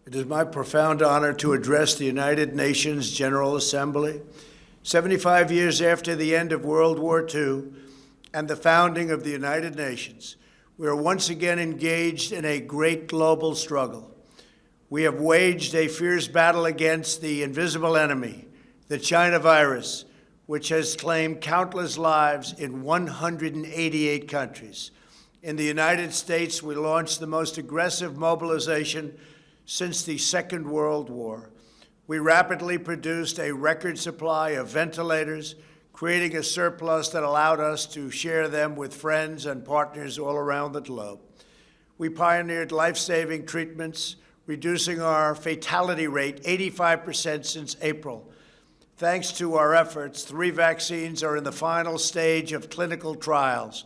It is my profound honor to address the United Nations General Assembly, 75 years after the end of World War II and the founding of the United Nations. We are once again engaged in a great global struggle. We have waged a fierce battle against the invisible enemy, the China virus, which has claimed countless lives in 188 countries. In the United States, we launched the most aggressive mobilization since the Second World War. We rapidly produced a record supply of ventilators, creating a surplus that allowed us to share them with friends and partners all around the globe. We pioneered life-saving treatments, reducing our fatality rate 85% since April. Thanks to our efforts, 3 vaccines are in the final stage of clinical trials.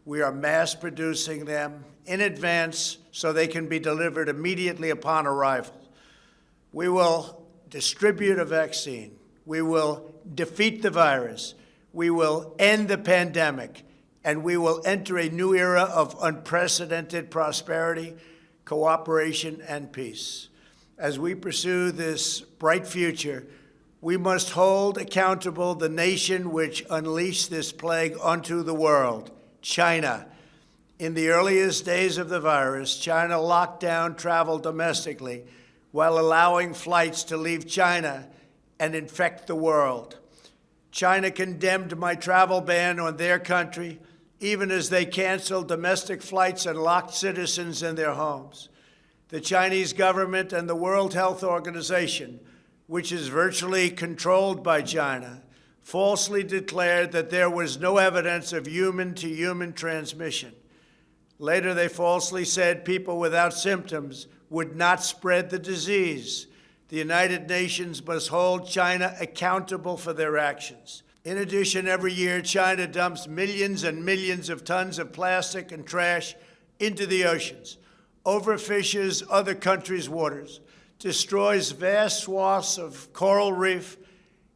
We are mass producing them in advance so they can be delivered immediately upon arrival. We will distribute a vaccine. We will defeat the virus. We will end the pandemic. And we will enter a new era of unprecedented prosperity, cooperation, and peace. As we pursue this bright future, we must hold accountable the nation which unleashed this plague onto the world, China. In the earliest days of the virus, China locked down travel domestically while allowing flights to leave China and infect the world. China condemned my travel ban on their country, even as they canceled domestic flights and locked citizens in their homes. The Chinese government and the World Health Organization, which is virtually controlled by China, falsely declared that there was no evidence of human-to-human transmission. Later, they falsely said people without symptoms would not spread the disease. The United Nations must hold China accountable for their actions. In addition, every year, China dumps millions and millions of tons of plastic and trash into the oceans, overfishes other countries' waters, destroys vast swaths of coral reef,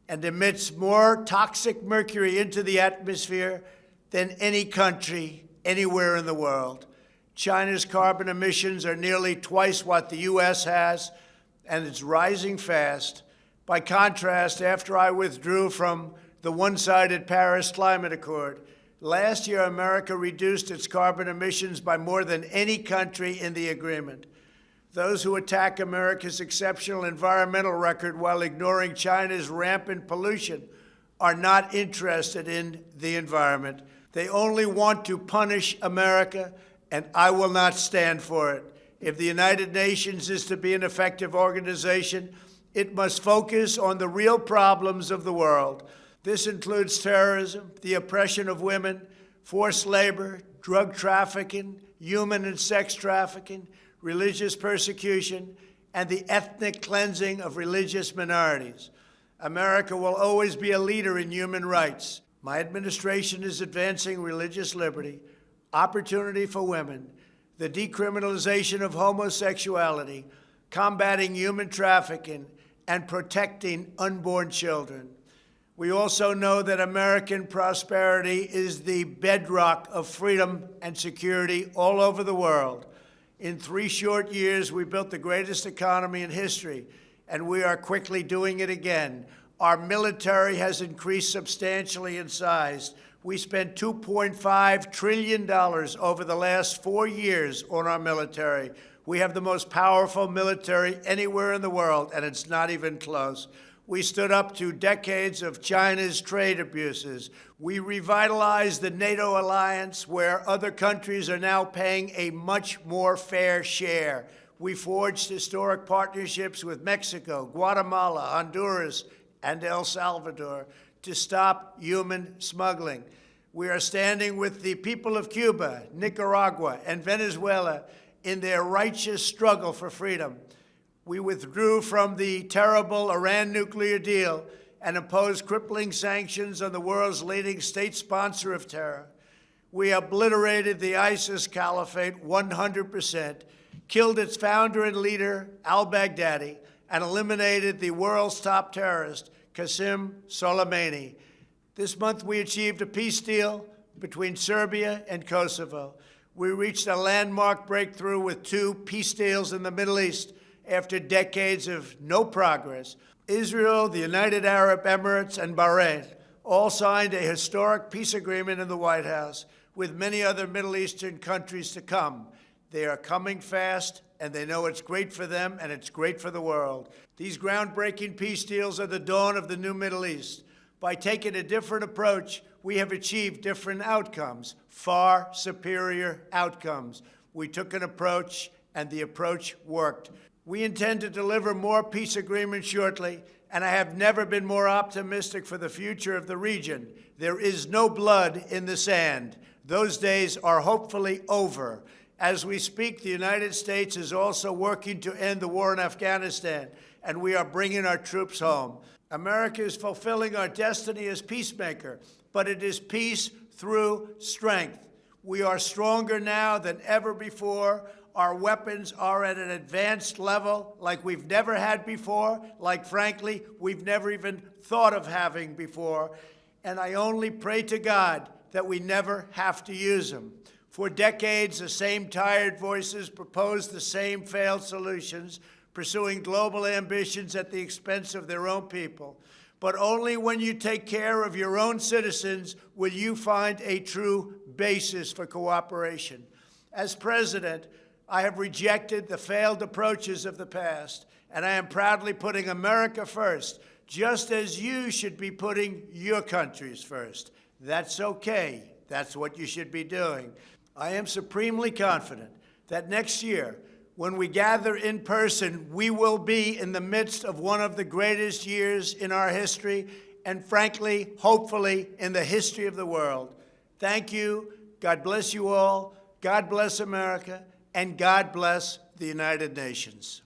and emits more toxic mercury into the atmosphere than any country anywhere in the world. China's carbon emissions are nearly twice what the U.S. has, and it's rising fast. By contrast, after I withdrew from the one-sided Paris Climate Accord, last year America reduced its carbon emissions by more than any country in the agreement. Those who attack America's exceptional environmental record while ignoring China's rampant pollution are not interested in the environment. They only want to punish America, and I will not stand for it. If the United Nations is to be an effective organization, it must focus on the real problems of the world. This includes terrorism, the oppression of women, forced labor, drug trafficking, human and sex trafficking, religious persecution, and the ethnic cleansing of religious minorities. America will always be a leader in human rights. My administration is advancing religious liberty, opportunity for women, the decriminalization of homosexuality, combating human trafficking, and protecting unborn children. We also know that American prosperity is the bedrock of freedom and security all over the world. In 3 short years, we built the greatest economy in history, and we are quickly doing it again. Our military has increased substantially in size. We spent $2.5 trillion over the last 4 years on our military. We have the most powerful military anywhere in the world, and it's not even close. We stood up to decades of China's trade abuses. We revitalized the NATO alliance, where other countries are now paying a much more fair share. We forged historic partnerships with Mexico, Guatemala, Honduras, and El Salvador to stop human smuggling. We are standing with the people of Cuba, Nicaragua, and Venezuela in their righteous struggle for freedom. We withdrew from the terrible Iran nuclear deal and imposed crippling sanctions on the world's leading state sponsor of terror. We obliterated the ISIS caliphate 100%, killed its founder and leader, al-Baghdadi, and eliminated the world's top terrorist, Qasem Soleimani. This month, we achieved a peace deal between Serbia and Kosovo. We reached a landmark breakthrough with 2 peace deals in the Middle East, after decades of no progress. Israel, the United Arab Emirates, and Bahrain all signed a historic peace agreement in the White House, with many other Middle Eastern countries to come. They are coming fast, and they know it's great for them and it's great for the world. These groundbreaking peace deals are the dawn of the new Middle East. By taking a different approach, we have achieved different outcomes, far superior outcomes. We took an approach, and the approach worked. We intend to deliver more peace agreements shortly, and I have never been more optimistic for the future of the region. There is no blood in the sand. Those days are hopefully over. As we speak, the United States is also working to end the war in Afghanistan, and we are bringing our troops home. America is fulfilling our destiny as peacemaker, but it is peace through strength. We are stronger now than ever before. Our weapons are at an advanced level like we've never had before, like, frankly, we've never even thought of having before. And I only pray to God that we never have to use them. For decades, the same tired voices proposed the same failed solutions, pursuing global ambitions at the expense of their own people. But only when you take care of your own citizens will you find a true basis for cooperation. As president, I have rejected the failed approaches of the past, and I am proudly putting America first, just as you should be putting your countries first. That's okay. That's what you should be doing. I am supremely confident that next year, when we gather in person, we will be in the midst of one of the greatest years in our history, and frankly, hopefully, in the history of the world. Thank you. God bless you all. God bless America. And God bless the United Nations.